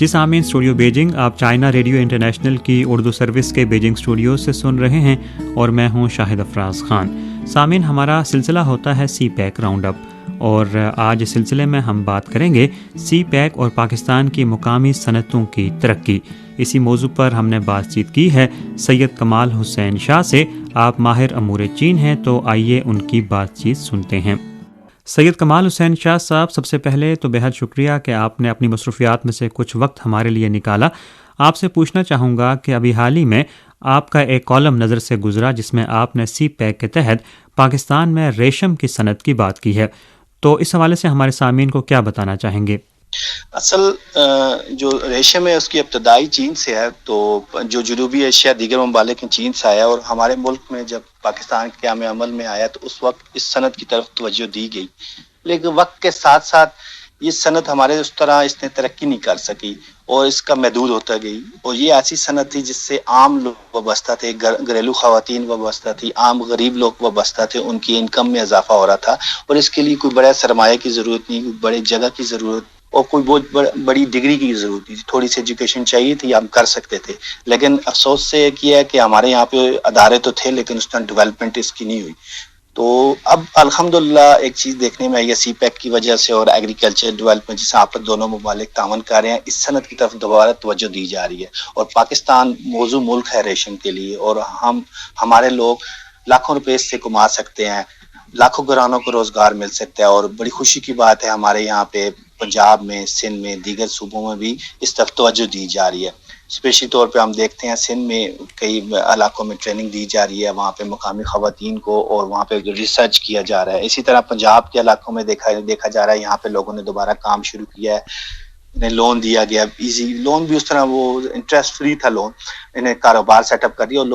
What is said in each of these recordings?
جی سامعین، studio Beijing آپ China radio international کی اردو سروس کے بیجنگ اسٹوڈیو سے سن رہے ہیں اور میں ہوں شاہد افراز خان۔ سامعین، ہمارا سلسلہ ہوتا ہے سی پیک راؤنڈ اپ، اور آج اس سلسلے میں ہم بات کریں گے سی پیک اور پاکستان کی مقامی صنعتوں کی ترقی۔ اسی موضوع پر ہم نے بات چیت کی ہے سید کمال حسین شاہ سے۔ آپ ماہر امور چین ہیں، تو آئیے ان کی بات چیت سنتے ہیں۔ سید کمال حسین شاہ صاحب، سب سے پہلے تو بہت شکریہ کہ آپ نے اپنی مصروفیات میں سے کچھ وقت ہمارے لیے نکالا۔ آپ سے پوچھنا چاہوں گا کہ ابھی حال ہی میں آپ کا ایک کالم نظر سے گزرا جس میں آپ نے سی پیک کے تحت پاکستان میں ریشم کی صنعت کی بات کی ہے، تو اس حوالے سے ہمارے سامعین کو کیا بتانا چاہیں گے؟ اصل جو ریشم ہے اس کی ابتدائی چین سے ہے، تو جو جنوبی ایشیا دیگر ممالک میں چین سے آیا، اور ہمارے ملک میں جب پاکستان قیام عمل میں آیا تو اس وقت اس صنعت کی طرف توجہ دی گئی، لیکن وقت کے ساتھ ساتھ یہ صنعت ہمارے اس طرح اس نے ترقی نہیں کر سکی اور اس کا محدود ہوتا گئی، اور یہ ایسی صنعت تھی جس سے عام لوگ وابستہ تھے، گھریلو خواتین وابستہ تھی، عام غریب لوگ وابستہ تھے، ان کی انکم میں اضافہ ہو رہا تھا، اور اس کے لیے کوئی بڑا سرمایہ کی ضرورت نہیں، کوئی بڑے جگہ کی ضرورت اور کوئی بہت بڑی ڈگری کی ضرورت نہیں تھی، تھوڑی سی ایجوکیشن چاہیے تھی، ہم کر سکتے تھے۔ لیکن افسوس سے ایک یہ ہے کہ ہمارے یہاں پہ ادارے تو تھے لیکن اس طرح ڈیولپمنٹ اس کی نہیں ہوئی۔ تو اب الحمدللہ ایک چیز دیکھنے میں آئی ہے سی پیک کی وجہ سے اور ایگریکلچر ڈیولپمنٹ جسے آپ دونوں ممالک تعاون کر رہے ہیں، اس صنعت کی طرف دوبارہ توجہ دی جا رہی ہے، اور پاکستان موزوں ملک ہے ریشم کے لیے، اور ہمارے لوگ لاکھوں روپے اس سے کما سکتے ہیں، لاکھوں گھرانوں کو روزگار مل سکتا ہے، اور بڑی خوشی کی بات ہے ہمارے یہاں پہ پنجاب میں، سندھ میں، دیگر صوبوں میں بھی اس طرف توجہ دی جا رہی ہے۔ اسپیشلی طور پہ ہم دیکھتے ہیں سندھ میں کئی علاقوں میں ٹریننگ دی جا رہی ہے وہاں پہ مقامی خواتین کو، اور وہاں پہ ریسرچ کیا جا رہا ہے۔ اسی طرح پنجاب کے علاقوں میں دیکھا جا رہا ہے، یہاں پہ لوگوں نے دوبارہ کام شروع کیا ہے، انہیں لون دیا گیا، ایزی لون بھی، اس طرح وہ انٹرسٹ فری تھا لون، انہیں کاروبار سیٹ اپ کر دیا، اور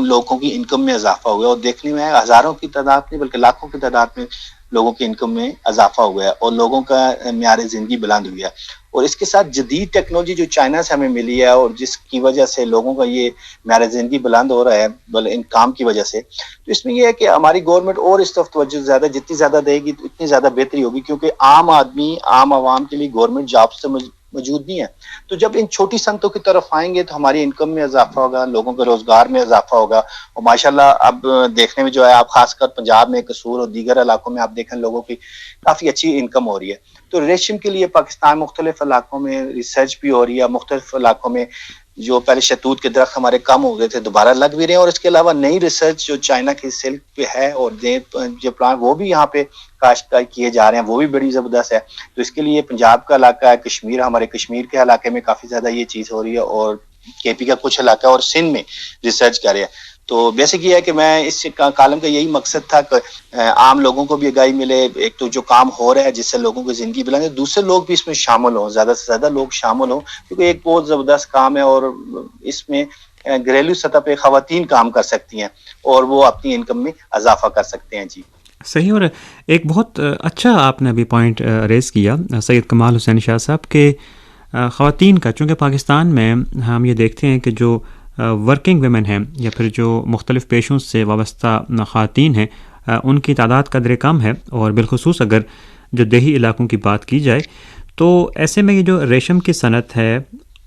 لوگوں کی انکم میں اضافہ ہوا ہے، اور دیکھنے میں ہزاروں کی تعداد نہیں بلکہ لاکھوں کی تعداد میں لوگوں کی انکم میں اضافہ ہوا ہے، اور لوگوں کا معیار زندگی بلند ہوئی ہے۔ اور اس کے ساتھ جدید ٹیکنالوجی جو چائنا سے ہمیں ملی ہے، اور جس کی وجہ سے لوگوں کا یہ معیار زندگی بلند ہو رہا ہے ان کام کی وجہ سے، تو اس میں یہ ہے کہ ہماری گورنمنٹ اور اس طرف توجہ جتنی زیادہ دے گی تو اتنی زیادہ بہتری ہوگی، کیونکہ عام آدمی، عام عوام کے لیے گورنمنٹ جابس تو موجود نہیں ہے۔ تو جب ان چھوٹی صنعتوں کی طرف آئیں گے تو ہماری انکم میں اضافہ ہوگا، لوگوں کے روزگار میں اضافہ ہوگا، اور ماشاءاللہ اب دیکھنے میں جو ہے، آپ خاص کر پنجاب میں، قصور اور دیگر علاقوں میں آپ دیکھیں لوگوں کی کافی اچھی انکم ہو رہی ہے۔ تو ریشم کے لیے پاکستان مختلف علاقوں میں ریسرچ بھی ہو رہی ہے، مختلف علاقوں میں جو پہلے شہتوت کے درخت ہمارے کم ہو گئے تھے دوبارہ لگ بھی رہے ہیں، اور اس کے علاوہ نئی ریسرچ جو چائنا کی سلک پہ ہے اور جو پلانٹ وہ بھی یہاں پہ کاشت کیے جا رہے ہیں، وہ بھی بڑی زبردست ہے۔ تو اس کے لیے پنجاب کا علاقہ ہے، کشمیر، ہمارے کشمیر کے علاقے میں کافی زیادہ یہ چیز ہو رہی ہے، اور کے پی کا کچھ علاقہ اور سندھ میں ریسرچ کر رہے ہیں۔ تو بیسک یہ ہے کہ میں اس کالم کا یہی مقصد تھا کہ عام لوگوں کو بھی آگاہی ملے، ایک تو جو کام ہو رہا ہے جس سے لوگوں کی زندگی بلند ہے، دوسرے لوگ بھی اس میں شامل ہوں، زیادہ سے زیادہ لوگ شامل ہوں، کیونکہ ایک بہت زبردست کام ہے، اور اس میں گھریلو سطح پہ خواتین کام کر سکتی ہیں اور وہ اپنی انکم میں اضافہ کر سکتے ہیں۔ جی صحیح، اور ایک بہت اچھا آپ نے ابھی پوائنٹ ریز کیا سید کمال حسین شاہ صاحب کہ خواتین کا، چونکہ پاکستان میں ہم یہ دیکھتے ہیں کہ جو ورکنگ ویمن ہیں یا پھر جو مختلف پیشوں سے وابستہ خواتین ہیں، ان کی تعداد قدر کم ہے، اور بالخصوص اگر جو دیہی علاقوں کی بات کی جائے تو ایسے میں یہ جو ریشم کی صنعت ہے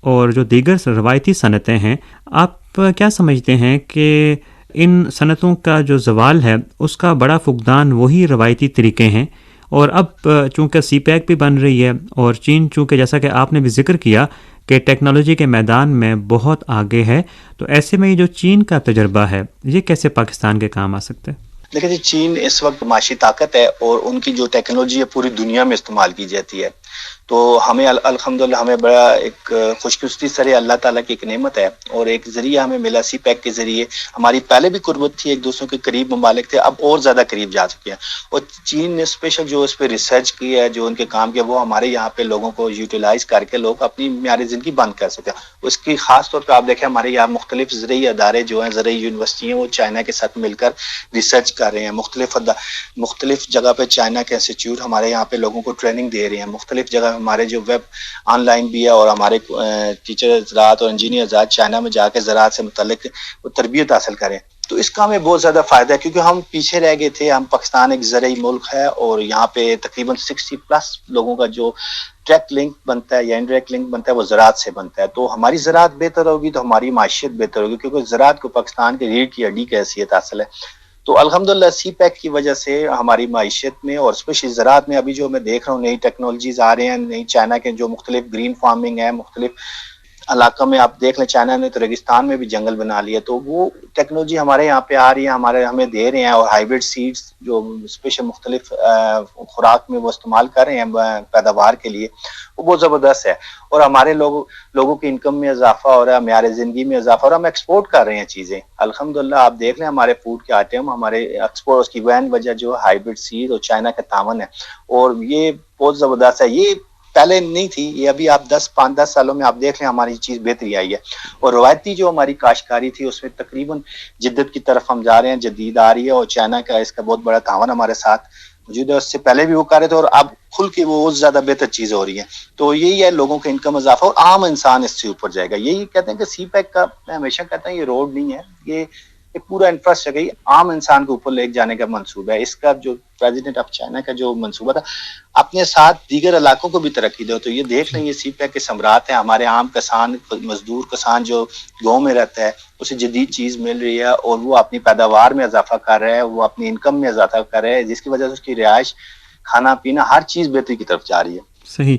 اور جو دیگر روایتی صنعتیں ہیں، آپ کیا سمجھتے ہیں کہ ان صنعتوں کا جو زوال ہے اس کا بڑا فقدان وہی روایتی طریقے ہیں، اور اب چونکہ سی پیک بھی بن رہی ہے اور چین چونکہ جیسا کہ آپ نے بھی ذکر کیا کہ ٹیکنالوجی کے میدان میں بہت آگے ہے، تو ایسے میں یہ جو چین کا تجربہ ہے یہ کیسے پاکستان کے کام آ سکتا ہے؟ دیکھیں جی، چین اس وقت معاشی طاقت ہے اور ان کی جو ٹیکنالوجی ہے پوری دنیا میں استعمال کی جاتی ہے، تو ہمیں الحمدللہ ہمیں بڑا ایک خوش قسمتی سرے اللہ تعالیٰ کی ایک نعمت ہے، اور ایک ذریعہ ہمیں ملا سی پیک کے ذریعے۔ ہماری پہلے بھی قربت تھی، ایک دوسروں کے قریب ممالک تھے، اب اور زیادہ قریب جا چکے ہیں، اور چین نے اسپیشل جو اس پہ ریسرچ کی ہے، جو ان کے کام کیا، وہ ہمارے یہاں پہ لوگوں کو یوٹیلائز کر کے لوگ اپنی معیار زندگی بند کر سکتے ہیں۔ اس کی خاص طور پہ آپ دیکھیں ہمارے یہاں مختلف زرعی ادارے جو ہیں، زرعی یونیورسٹی ہیں، وہ چائنا کے ساتھ مل کر ریسرچ کر رہے ہیں، مختلف جگہ پہ چائنا کے انسٹیٹیوٹ ہمارے یہاں پہ لوگوں کو ٹریننگ دے رہے ہیں، مختلف جگہ ہمارے جو ویب آن لائن بھی ہے، اور ہمارے ٹیچر زراعت اور انجینئر زراعت چائنا میں جا کے زراعت سے متعلق تربیت حاصل کریں۔ تو اس کا ہمیں بہت زیادہ فائدہ ہے، کیونکہ ہم پیچھے رہ گئے تھے. ہم پاکستان ایک زرعی ملک ہے اور یہاں پہ تقریباً 60+ لوگوں کا جو ڈائریکٹ لنک بنتا ہے یا انڈائریکٹ لنک بنتا ہے وہ زراعت سے بنتا ہے. تو ہماری زراعت بہتر ہوگی تو ہماری معیشت بہتر ہوگی، کیونکہ زراعت کو پاکستان کے ریڑھ کی ہڈی کی حیثیت حاصل ہے. تو الحمدللہ سی پیک کی وجہ سے ہماری معیشت میں اور اسپیشلی زراعت میں ابھی جو میں دیکھ رہا ہوں نئی ٹیکنالوجیز آ رہے ہیں، نئی چائنا کے جو مختلف گرین فارمنگ ہے، مختلف علاقوں میں آپ دیکھ لیں چائنا نے تو ریگستان میں بھی جنگل بنا لیا. تو وہ ٹیکنالوجی ہمارے یہاں پہ آ رہی ہے، ہمیں دے رہے ہیں، اور ہائیبرڈ سیڈز جو اسپیشل مختلف خوراک میں وہ استعمال کر رہے ہیں پیداوار کے لیے، وہ بہت زبردست ہے. اور ہمارے لوگوں کی انکم میں اضافہ ہو رہا ہے، معیار زندگی میں اضافہ ہو رہا ہے، ہم ایکسپورٹ کر رہے ہیں چیزیں الحمدللہ. آپ دیکھ لیں ہمارے فوڈ کے آئٹم ہمارے ایکسپورٹ، اس کی وین وجہ جو ہائیبرڈ سیڈ اور چائنا کا تعاون ہے، اور یہ بہت زبردست ہے. یہ پہلے نہیں تھی، یہ ابھی آپ 5-10 سالوں میں آپ دیکھ لیں ہماری چیز بہتری آئی ہے. اور روایتی جو ہماری کاشتکاری تھی اس میں تقریباً جدت کی طرف ہم جا رہے ہیں، جدید آ رہی ہے، اور چائنا کا اس کا بہت بڑا تعاون ہمارے ساتھ موجود ہے. اس سے پہلے بھی وہ کر رہے تھے اور اب کھل کے وہ اور زیادہ بہتر چیز ہو رہی ہے. تو یہی ہے لوگوں کا انکم اضافہ، اور عام انسان اس سے اوپر جائے گا. یہی کہتے ہیں کہ سی پیک کا، میں ہمیشہ کہتا ہوں یہ روڈ نہیں ہے، یہ ایک پورا انفراسٹرکچر عام انسان کو اوپر لے جانے کا منصوبہ ہے. اس کا جو پریزیڈنٹ آف چائنا کا جو منصوبہ تھا اپنے ساتھ دیگر علاقوں کو بھی ترقی دو. تو یہ دیکھ لیں یہ سی پیک کے ثمرات ہیں. ہمارے عام کسان، مزدور کسان جو گاؤں میں رہتا ہے اسے جدید چیز مل رہی ہے، اور وہ اپنی پیداوار میں اضافہ کر رہا ہے، وہ اپنی انکم میں اضافہ کر رہا ہے، جس کی وجہ سے اس کی رہائش، کھانا پینا، ہر چیز بہتری کی طرف جا رہی ہے. صحیح.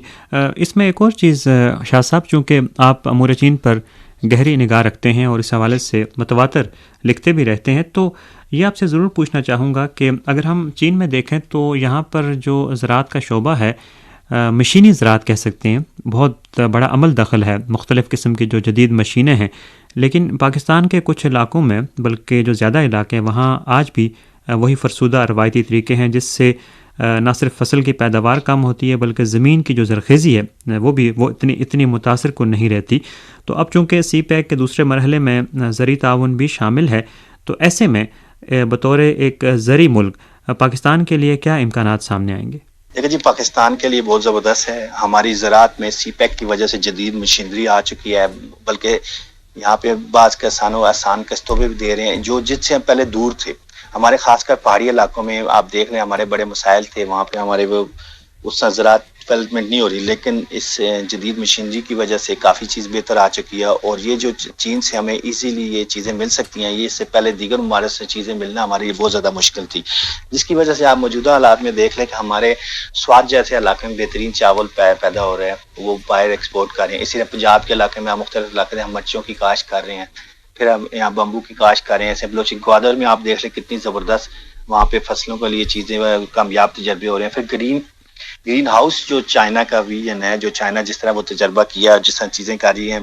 اس میں ایک اور چیز شاہ صاحب، چونکہ آپ امور چین پر گہری نگاہ رکھتے ہیں اور اس حوالے سے متواتر لکھتے بھی رہتے ہیں، تو یہ آپ سے ضرور پوچھنا چاہوں گا کہ اگر ہم چین میں دیکھیں تو یہاں پر جو زراعت کا شعبہ ہے، مشینی زراعت کہہ سکتے ہیں، بہت بڑا عمل دخل ہے، مختلف قسم کی جو جدید مشینیں ہیں. لیکن پاکستان کے کچھ علاقوں میں، بلکہ جو زیادہ علاقے ہیں وہاں آج بھی وہی فرسودہ روایتی طریقے ہیں، جس سے نہ صرف فصل کی پیداوار کم ہوتی ہے بلکہ زمین کی جو زرخیزی ہے وہ اتنی متاثر کن نہیں رہتی. تو اب چونکہ سی پیک کے دوسرے مرحلے میں زرعی تعاون بھی شامل ہے، تو ایسے میں بطور ایک زرعی ملک پاکستان کے لیے کیا امکانات سامنے آئیں گے؟ دیکھیں جی، پاکستان کے لیے بہت زبردست ہے. ہماری زراعت میں سی پیک کی وجہ سے جدید مشینری آ چکی ہے، بلکہ یہاں پہ بعض کسانوں آسان قسطوں پہ بھی دے رہے ہیں جو جس سے ہم پہلے دور تھے. ہمارے خاص کر پہاڑی علاقوں میں آپ دیکھ لیں ہمارے بڑے مسائل تھے، وہاں پہ ہمارے وہ اس طرح زراعت ڈیولپمنٹ نہیں ہو رہی. لیکن اس جدید مشینری کی وجہ سے کافی چیز بہتر آ چکی ہے، اور یہ جو چین سے ہمیں ایزیلی یہ چیزیں مل سکتی ہیں، یہ اس سے پہلے دیگر ممالک سے چیزیں ملنا ہمارے لیے بہت زیادہ مشکل تھی، جس کی وجہ سے آپ موجودہ حالات میں دیکھ لیں کہ ہمارے سوات جیسے علاقے میں بہترین چاول پیدا ہو رہے ہیں، وہ باہر ایکسپورٹ کر رہے ہیں. اسی طرح پنجاب کے علاقے میں مختلف علاقے میں ہم مرچوں کی کاشت کر رہے ہیں، پھر ہم یہاں بمبو کی کاشت کر رہے ہیں. ایسے بلوچی گوادر میں آپ دیکھ لیں کتنی زبردست وہاں پہ فصلوں کے لیے چیزیں کامیاب تجربے ہو رہے ہیں. پھر گرین ہاؤس جو چائنا کا ویژن ہے، جو چائنا جس طرح وہ تجربہ کیا، جس طرح چیزیں کر رہی ہیں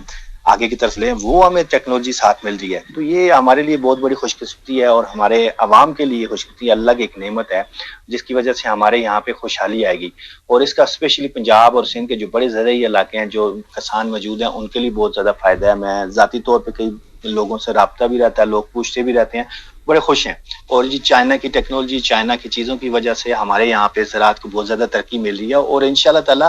آگے کی طرف لیں، وہ ہمیں ٹیکنالوجی ساتھ مل رہی ہے. تو یہ ہمارے لیے بہت بڑی خوش قسمتی ہے، اور ہمارے عوام کے لیے خوش قسمتی اللہ کی ایک نعمت ہے، جس کی وجہ سے ہمارے یہاں پہ خوشحالی آئے گی. اور اس کا اسپیشلی پنجاب اور سندھ کے جو بڑے زرعی علاقے ہیں، جو کسان موجود ہیں، ان کے لیے بہت زیادہ فائدہ ہے. میں ذاتی طور پہ کئی لوگوں سے رابطہ بھی رہتا ہے، لوگ پوچھتے بھی رہتے ہیں، بڑے خوش ہیں. اور یہ چائنا کی ٹیکنالوجی، چائنا کی چیزوں کی وجہ سے ہمارے یہاں پہ زراعت کو بہت زیادہ ترقی مل رہی ہے. اور انشاءاللہ تعالی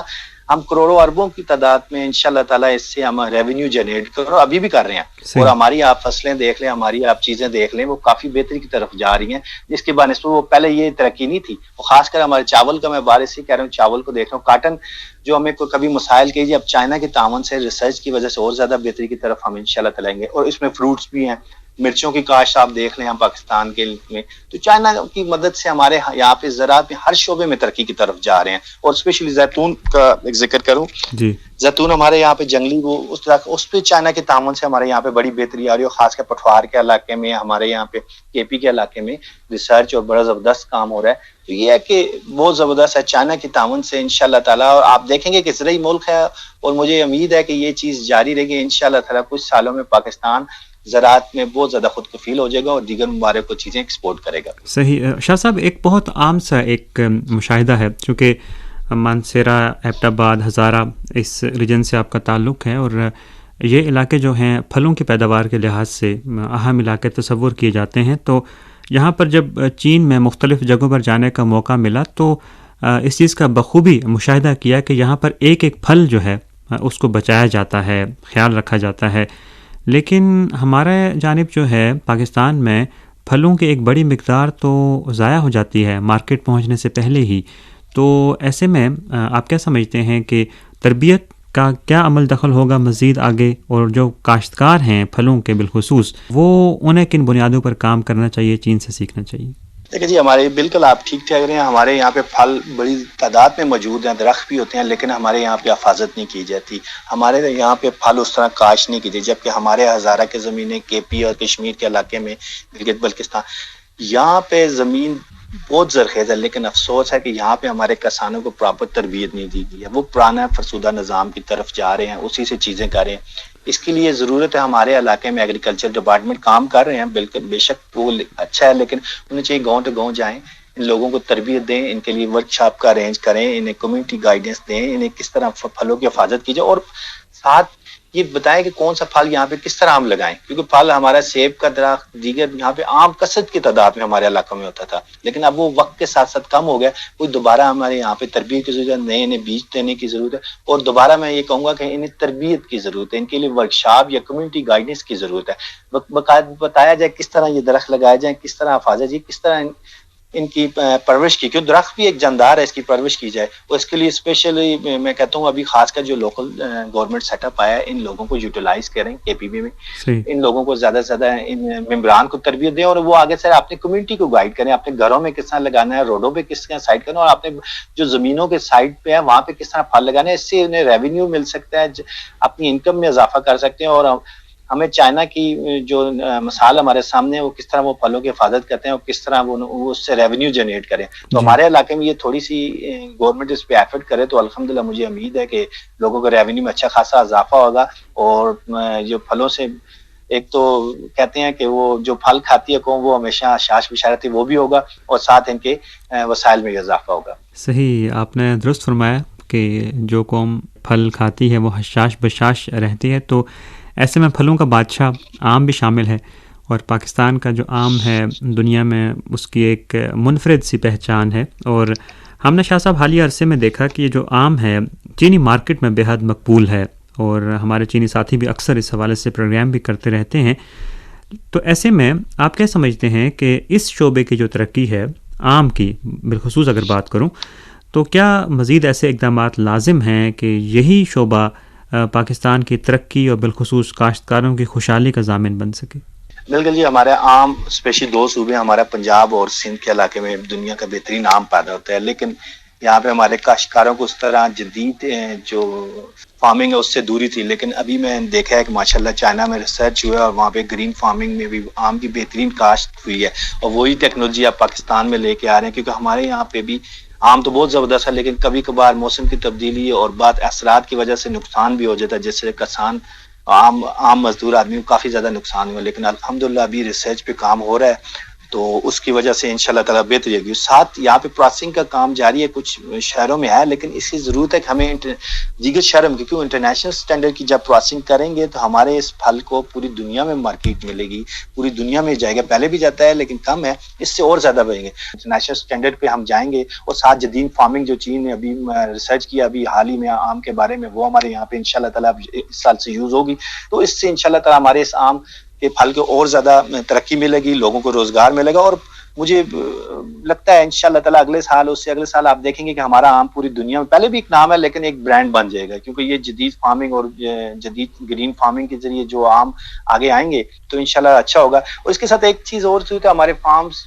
ہم کروڑوں اربوں کی تعداد میں انشاءاللہ تعالی اس سے ہم ریونیو جنریٹ کرو، ابھی بھی کر رہے ہیں. اور ہماری آپ فصلیں دیکھ لیں، ہماری آپ چیزیں دیکھ لیں، وہ کافی بہتری کی طرف جا رہی ہیں، جس کے بنسبت وہ پہلے یہ ترقی نہیں تھی. وہ خاص کر ہمارے چاول کا میں بارے سے کہہ رہا ہوں، چاول کو دیکھ رہا ہوں، کاٹن جو ہمیں کبھی مسائل کیجیے، اب چائنا کے تعاون سے ریسرچ کی وجہ سے اور زیادہ بہتری کی طرف ہم انشاءاللہ تعالی آئیں گے. اور اس میں فروٹس بھی ہیں، مرچوں کی کاشت آپ دیکھ لیں ہم پاکستان کے میں، تو چائنا کی مدد سے ہمارے یہاں پہ زراعت میں ہر شعبے میں ترقی کی طرف جا رہے ہیں. اور اسپیشلی زیتون کا ایک ذکر کروں جی، زیتون ہمارے یہاں پہ جنگلی وہ اس پہ چائنا کے تعاون سے ہمارے یہاں پہ بڑی بہتری آ رہی ہے. خاص کر پٹھوار کے علاقے میں، ہمارے یہاں پہ کے پی کے علاقے میں ریسرچ اور بڑا زبردست کام ہو رہا ہے. تو یہ ہے کہ بہت زبردست ہے چائنا کے تعاون سے انشاءاللہ تعالی. اور آپ دیکھیں گے کہ زرعی ملک ہے، اور مجھے امید ہے کہ یہ چیز جاری رہے گی انشاءاللہ تعالی. کچھ سالوں میں پاکستان زراعت میں بہت زیادہ خود کفیل ہو جائے گا اور دیگر ممالک کو چیزیں ایکسپورٹ کرے گا. صحیح. شاہ صاحب، ایک بہت عام سا ایک مشاہدہ ہے، چونکہ مانسیرا، ایبٹ آباد، ہزارہ اس ریجن سے آپ کا تعلق ہے، اور یہ علاقے جو ہیں پھلوں کی پیداوار کے لحاظ سے اہم علاقے تصور کیے جاتے ہیں. تو یہاں پر جب چین میں مختلف جگہوں پر جانے کا موقع ملا تو اس چیز کا بخوبی مشاہدہ کیا کہ یہاں پر ایک ایک پھل جو ہے اس کو بچایا جاتا ہے، خیال رکھا جاتا ہے. لیکن ہمارے جانب جو ہے پاکستان میں پھلوں کی ایک بڑی مقدار تو ضائع ہو جاتی ہے مارکیٹ پہنچنے سے پہلے ہی. تو ایسے میں آپ کیا سمجھتے ہیں کہ تربیت کا کیا عمل دخل ہوگا مزید آگے، اور جو کاشتکار ہیں پھلوں کے بالخصوص، وہ انہیں کن بنیادوں پر کام کرنا چاہیے، چین سے سیکھنا چاہیے؟ دیکھیں جی، ہمارے بالکل آپ ٹھیک ٹھیک رہے ہیں. ہمارے یہاں پہ پھل بڑی تعداد میں موجود ہیں، درخت بھی ہوتے ہیں، لیکن ہمارے یہاں پہ حفاظت نہیں کی جاتی. ہمارے یہاں پہ پھل اس طرح کاشت نہیں کی جاتی، جبکہ ہمارے ہزارہ کے زمینیں کے پی اور کشمیر کے علاقے میں، گلگت بلتستان، یہاں پہ زمین بہت زرخیز ہے، لیکن افسوس ہے کہ یہاں پہ ہمارے کسانوں کو پراپر تربیت نہیں دی گئی ہے. وہ پرانا فرسودہ نظام کی طرف جا رہے ہیں، اسی سے چیزیں کر رہے ہیں. اس کے لیے ضرورت ہے، ہمارے علاقے میں ایگریکلچر ڈپارٹمنٹ کام کر رہے ہیں، بالکل بے شک وہ اچھا ہے، لیکن انہیں چاہیے گاؤں ٹو گاؤں جائیں، ان لوگوں کو تربیت دیں، ان کے لیے ورک شاپ کا ارینج کریں، انہیں کمیونٹی گائیڈنس دیں، انہیں کس طرح پھلوں کی حفاظت کی جائے، اور ساتھ یہ بتائیں کہ کون سا پھل یہاں پہ کس طرح ہم لگائیں. کیونکہ پھل ہمارا سیب کا درخت، دیگر یہاں پہ عام کثرت کی تعداد میں ہمارے علاقوں میں ہوتا تھا، لیکن اب وہ وقت کے ساتھ ساتھ کم ہو گیا. کوئی دوبارہ ہمارے یہاں پہ تربیت کی ضرورت ہے، نئے نئے بیج دینے کی ضرورت ہے، اور دوبارہ میں یہ کہوں گا کہ انہیں تربیت کی ضرورت ہے، ان کے لیے ورکشاپ یا کمیونٹی گائیڈنس کی ضرورت ہے. بتایا جائے کس طرح یہ درخت لگائے جائیں، کس طرح حفاظت جی، کس طرح ان کی پرورش کی، کیوں درخت بھی ایک جاندار ہے، اس کی پرورش کی جائے. اور اس کے لیے اسپیشلی میں کہتا ہوں ابھی خاص کر جو لوکل گورنمنٹ سیٹ اپ آیا ہے، ان لوگوں کو یوٹیلائز کریں کے پی بی میں، ان لوگوں کو زیادہ سے زیادہ ان ممبران کو تربیت دیں، اور وہ آگے سے اپنی کمیونٹی کو گائیڈ کریں، اپنے گھروں میں کس طرح لگانا ہے، روڈوں پہ کس طرح سائڈ کرنا، اور اپنے جو زمینوں کے سائڈ پہ ہے وہاں پہ کس طرح پھل لگانا ہے. اس سے انہیں ریونیو مل سکتا ہے، اپنی انکم میں اضافہ کر سکتے ہیں. اور ہمیں چائنا کی جو مثال ہمارے سامنے ہے، وہ کس طرح وہ پھلوں کی حفاظت کرتے ہیں اور کس طرح وہ اس سے ریونیو جنریٹ کریں. تو ہمارے علاقے میں یہ تھوڑی سی گورنمنٹ اس پہ ایفرٹ کرے تو الحمدللہ مجھے امید ہے کہ لوگوں کو ریونیو میں اچھا خاصا اضافہ ہوگا. اور جو پھلوں سے ایک تو کہتے ہیں کہ وہ جو پھل کھاتی ہے قوم وہ ہمیشہ شاش بشارت وہ بھی ہوگا، اور ساتھ ان کے وسائل میں بھی اضافہ ہوگا. صحیح، آپ نے درست فرمایا کہ جو قوم پھل کھاتی ہے وہ حشاش بشاش رہتی ہے. تو ایسے میں پھلوں کا بادشاہ آم بھی شامل ہے، اور پاکستان کا جو آم ہے دنیا میں اس کی ایک منفرد سی پہچان ہے. اور ہم نے شاہ صاحب حالیہ عرصے میں دیکھا کہ یہ جو آم ہے چینی مارکیٹ میں بے حد مقبول ہے، اور ہمارے چینی ساتھی بھی اکثر اس حوالے سے پروگرام بھی کرتے رہتے ہیں. تو ایسے میں آپ کیا سمجھتے ہیں کہ اس شعبے کی جو ترقی ہے آم کی بالخصوص اگر بات کروں، تو کیا مزید ایسے اقدامات لازم ہیں کہ یہی شعبہ پاکستان کی ترقی اور بالخصوص کاشتکاروں کی خوشحالی کا ضامن بن سکے؟ بالکل جی، ہمارے عام اسپیشلی دو صوبے ہمارا پنجاب اور سندھ کے علاقے میں دنیا کا بہترین عام پیدا ہوتا ہے، لیکن یہاں پہ ہمارے کاشتکاروں کو اس طرح جدید جو فارمنگ ہے اس سے دوری تھی. لیکن ابھی میں نے دیکھا ہے کہ ماشاءاللہ چائنا میں ریسرچ ہوا ہے، اور وہاں پہ گرین فارمنگ میں بھی آم کی بہترین کاشت ہوئی ہے، اور وہی ٹیکنالوجی آپ پاکستان میں لے کے آ رہے ہیں. کیونکہ ہمارے یہاں پہ بھی آم تو بہت زبردست ہے، لیکن کبھی کبھار موسم کی تبدیلی اور بعض اثرات کی وجہ سے نقصان بھی ہو جاتا ہے، جس سے کسان عام مزدور آدمی کو کافی زیادہ نقصان ہوا. لیکن الحمدللہ ابھی ریسرچ پہ کام ہو رہا ہے، تو اس کی وجہ سے انشاءاللہ تعالیٰ بہتری ہوگی. ساتھ یہاں پہ پروسیسنگ کا کام جاری ہے، کچھ شہروں میں ہے، لیکن اس کی ضرورت ہے کہ ہمیں دیگر شہروں میں، کیونکہ انٹرنیشنل سٹینڈرڈ کی جب پروسیسنگ کریں گے تو ہمارے اس پھل کو پوری دنیا میں مارکیٹ ملے گی، پوری دنیا میں جائے گا. پہلے بھی جاتا ہے لیکن کم ہے، اس سے اور زیادہ بڑھیں گے. انٹرنیشنل سٹینڈرڈ پہ ہم جائیں گے، اور ساتھ جدید فارمنگ جو چین نے ابھی ریسرچ کیا ابھی حال ہی میں آم کے بارے میں، وہ ہمارے یہاں پہ انشاءاللہ تعالیٰ اس سال سے یوز ہوگی. تو اس سے انشاءاللہ تعالیٰ ہمارے اس آم کے پھل کو اور زیادہ ترقی ملے گی، لوگوں کو روزگار ملے گا. اور مجھے لگتا ہے انشاءاللہ تعالیٰ اگلے سال اس سے اگلے سال آپ دیکھیں گے کہ ہمارا آم پوری دنیا میں پہلے بھی ایک نام ہے، لیکن ایک برانڈ بن جائے گا. کیونکہ یہ جدید فارمنگ اور جدید گرین فارمنگ کے ذریعے جو آم آگے آئیں گے تو انشاءاللہ اچھا ہوگا. اور اس کے ساتھ ایک چیز اور تھی کہ ہمارے فارمز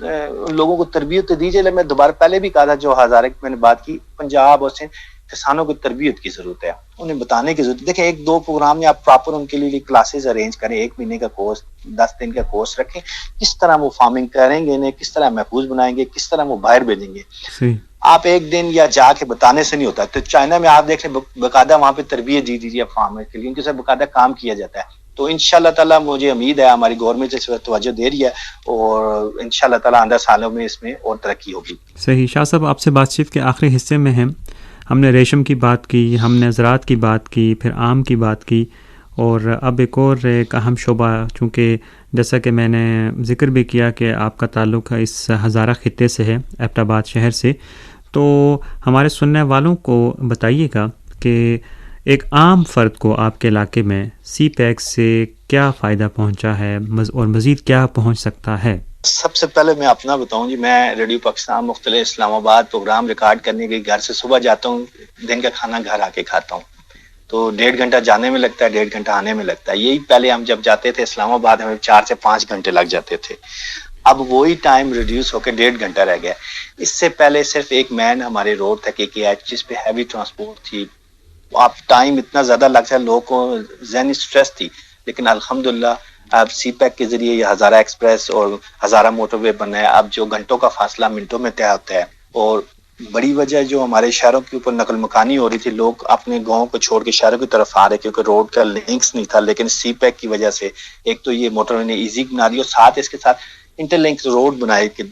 لوگوں کو تربیت دیجیے. میں دوبارہ پہلے بھی کہا تھا، جو ہزارہ میں نے بات کی، پنجاب اور سندھ کسانوں کو تربیت کی ضرورت ہے، انہیں بتانے کی ضرورت ہے. دیکھیں 1-2 پروگرام میں آپ پراپر ان کے لیے کلاسز ارینج کریں، 1 مہینے کا کورس، 10 دن کا کورس رکھیں، کس طرح وہ فارمنگ کریں گے، انہیں کس طرح محفوظ بنائیں گے، کس طرح وہ باہر بھیجیں گے. آپ ایک دن یا جا کے بتانے سے نہیں ہوتا. تو چائنا میں آپ دیکھ لیں باقاعدہ وہاں پہ تربیت دی دیجیے فارمر کے لیے، ان کے ساتھ باقاعدہ کام کیا جاتا ہے. تو انشاءاللہ تعالیٰ مجھے امید ہے ہماری گورنمنٹ اس وقت توجہ دے رہی ہے، اور انشاءاللہ تعالیٰ آئندہ سالوں میں اس میں اور ترقی ہوگی. صحیح. شاہ صاحب، آپ سے بات چیت کے آخری حصے میں ہیں. ہم نے ریشم کی بات کی، ہم نے زراعت کی بات کی، پھر آم کی بات کی، اور اب ایک اہم شعبہ، چونکہ جیسا کہ میں نے ذکر بھی کیا کہ آپ کا تعلق اس ہزارہ خطے سے ہے، ایبٹ آباد شہر سے، تو ہمارے سننے والوں کو بتائیے گا کہ ایک عام فرد کو آپ کے علاقے میں سی پیک سے کیا فائدہ پہنچا ہے اور مزید کیا پہنچ سکتا ہے؟ سب سے پہلے میں اپنا بتاؤں جی، میں ریڈیو پاکستان مختلف اسلام آباد پروگرام ریکارڈ کرنے کے گھر سے صبح جاتا ہوں، دن کا کھانا گھر آ کے کھاتا ہوں، تو 1.5 گھنٹہ جانے میں لگتا ہے، 1.5 گھنٹہ آنے میں لگتا ہے. یہی پہلے ہم جب جاتے تھے اسلام آباد ہمیں 4 سے 5 گھنٹے لگ جاتے تھے. اب وہی ٹائم ریڈیوس ہو کے 1.5 گھنٹہ رہ گیا. اس سے پہلے صرف ایک مین ہمارے روڈ تھا KKH جس پہ ہیوی ٹرانسپورٹ تھی. اب ٹائم اتنا زیادہ لگتا ہے، لوگوں کو ذہنی سٹریس تھی، لیکن الحمدللہ اب سی پیک کے ذریعے یہ ہزارہ ایکسپریس اور ہزارہ موٹر وے بنا ہے. اب جو گھنٹوں کا فاصلہ منٹوں میں طے ہوتا ہے. اور بڑی وجہ جو ہمارے شہروں کے اوپر نقل مکانی ہو رہی تھی، لوگ اپنے گاؤں کو چھوڑ کے شہروں کی طرف آ رہے کیونکہ روڈ کا لنکس نہیں تھا، لیکن سی پیک کی وجہ سے ایک تو یہ موٹر وے نے ایزی بنا دی اور ساتھ اس کے ساتھ انٹر لنک روڈ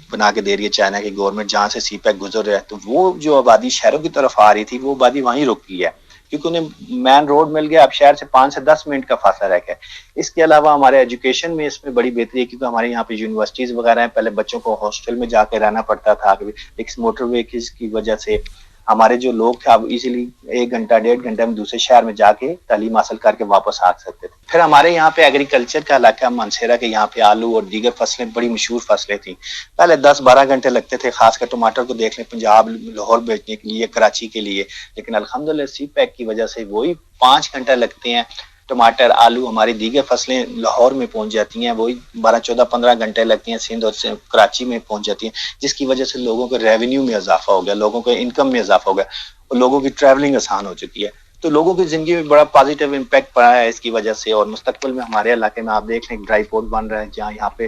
بنا کے دے رہی ہے چائنا کی گورنمنٹ، جہاں سے سی پیک گزر رہا ہے. تو وہ جو آبادی شہروں کی طرف آ رہی تھی وہ آبادی وہیں رک گئی ہے کیونکہ انہیں مین روڈ مل گیا. اب شہر سے 5 سے 10 منٹ کا فاصلہ رہ گیا. اس کے علاوہ ہمارے ایجوکیشن میں اس میں بڑی بہتری ہے کیونکہ ہمارے یہاں پہ یونیورسٹیز وغیرہ ہیں. پہلے بچوں کو ہاسٹل میں جا کے رہنا پڑتا تھا، ایک موٹر وے کی وجہ سے ہمارے جو لوگ تھے اب ایزیلی 1 گھنٹہ 1.5 گھنٹہ میں دوسرے شہر میں جا کے تعلیم حاصل کر کے واپس آ سکتے تھے. پھر ہمارے یہاں پہ ایگریکلچر کا علاقہ مانسہرہ کے یہاں پہ آلو اور دیگر فصلیں بڑی مشہور فصلیں تھیں. پہلے 10-12 گھنٹے لگتے تھے، خاص کر ٹماٹر کو دیکھ لیں پنجاب لاہور بیچنے کے لیے، کراچی کے لیے، لیکن الحمدللہ سی پیک کی وجہ سے وہی 5 گھنٹے لگتے ہیں. ٹماٹر آلو ہماری دیگر فصلیں لاہور میں پہنچ جاتی ہیں، وہی 12-14-15 گھنٹے لگتی ہیں سندھ اور کراچی میں پہنچ جاتی ہیں، جس کی وجہ سے لوگوں کے ریونیو میں اضافہ ہو گیا، لوگوں کے انکم میں اضافہ ہو گیا اور لوگوں کی ٹریولنگ آسان ہو چکی ہے. تو لوگوں کی زندگی میں بڑا پازیٹیو امپیکٹ پڑا ہے اس کی وجہ سے. اور مستقبل میں ہمارے علاقے میں آپ دیکھ لیں ڈرائی پورٹ بن رہا ہے جہاں یہاں پہ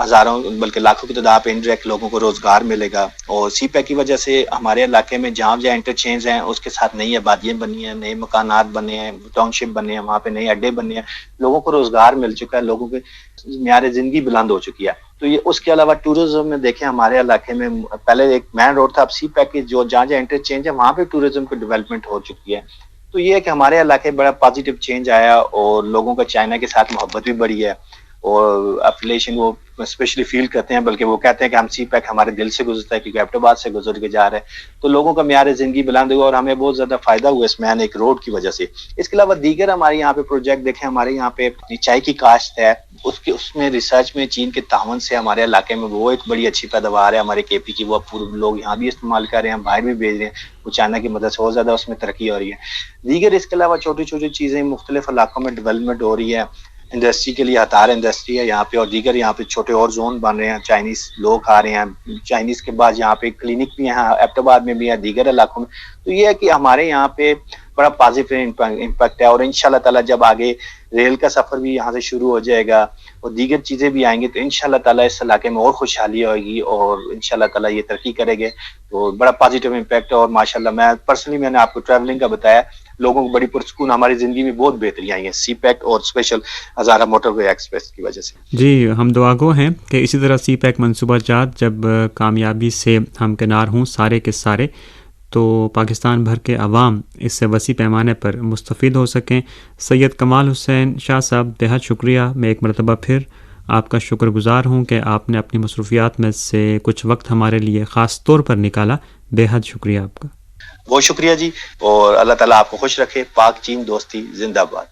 ہزاروں بلکہ لاکھوں کی تعداد پہ انڈائریکٹ لوگوں کو روزگار ملے گا. اور سی پیک کی وجہ سے ہمارے علاقے میں جہاں جہاں انٹرچینج ہیں اس کے ساتھ نئی آبادیاں بنی ہیں، نئے مکانات بنے ہیں، ٹاؤن شپ بنے ہیں، وہاں پہ نئے اڈے بنے ہیں، لوگوں کو روزگار مل چکا ہے، لوگوں کے معیار زندگی بلند ہو چکی ہے. تو یہ اس کے علاوہ ٹورزم میں دیکھیں ہمارے علاقے میں پہلے ایک مین روڈ تھا، اب سی پیک کی جو جہاں جہاں انٹرچینج ہے وہاں پہ ٹورزم کی ڈیولپمنٹ ہو چکی ہے. تو یہ ہے کہ ہمارے علاقے بڑا پازیٹیو چینج آیا اور لوگوں کا چائنا کے ساتھ محبت بھی بڑھی ہے اور افیلیشن وہ اسپیشلی فیل کرتے ہیں، بلکہ وہ کہتے ہیں کہ ہم سی پیک ہمارے دل سے گزرتا ہے کیونکہ ایبٹ آباد سے گزر کے جا رہے ہیں. تو لوگوں کا معیار زندگی بلند ہوا اور ہمیں بہت زیادہ فائدہ ہوا اس مین ایک روڈ کی وجہ سے. اس کے علاوہ دیگر ہمارے یہاں پہ پروجیکٹ دیکھیں، ہمارے یہاں پہ چائے کی کاشت ہے، اس میں ریسرچ میں چین کے تعاون سے ہمارے علاقے میں وہ ایک بڑی اچھی پیداوار ہے ہمارے KP کی، وہ پورے لوگ یہاں بھی استعمال کر رہے ہیں، باہر بھی بھیج رہے ہیں. وہ چائنا کی مدد سے بہت زیادہ اس میں ترقی ہو رہی ہے. دیگر اس کے علاوہ چھوٹی چھوٹی چیزیں مختلف علاقوں میں ڈیولپمنٹ ہو رہی ہے. انڈسٹری کے لیے ہتار انڈسٹری ہے یہاں پہ اور دیگر یہاں پہ چھوٹے اور زون بن رہے ہیں، چائنیز لوگ آ رہے ہیں. چائنیز کے بعد یہاں پہ کلینک بھی ہیں ایبٹ آباد میں بھی ہے، دیگر علاقوں میں. تو یہ ہے کہ ہمارے یہاں پہ بڑا پازیٹیو امپیکٹ ہے اور انشاءاللہ تعالی جب آگے ریل کا سفر بھی یہاں سے شروع ہو جائے گا اور دیگر چیزیں بھی آئیں گی تو انشاءاللہ تعالی اس علاقے میں اور خوشحالی ہوئے گی اور انشاءاللہ تعالی یہ ترقی کرے گے. تو بڑا پازیٹیو امپیکٹ ہے اور ماشاءاللہ میں نے آپ کو ٹریولنگ کا بتایا، لوگوں کو بڑی پرسکون ہماری زندگی میں بہت بہتری آئی ہے سی پیک اور اسپیشل ہزارہ موٹر وے ایکسپریس کی وجہ سے. جی ہم دعا گو ہیں کہ اسی طرح سی پیک منصوبہ جات جب کامیابی سے ہمکنار ہوں سارے کے سارے، تو پاکستان بھر کے عوام اس سے وسیع پیمانے پر مستفید ہو سکیں. سید کمال حسین شاہ صاحب بہت شکریہ. میں ایک مرتبہ پھر آپ کا شکر گزار ہوں کہ آپ نے اپنی مصروفیات میں سے کچھ وقت ہمارے لیے خاص طور پر نکالا. بہت شکریہ آپ کا. بہت شکریہ جی، اور اللہ تعالیٰ آپ کو خوش رکھے. پاک چین دوستی زندہ باد.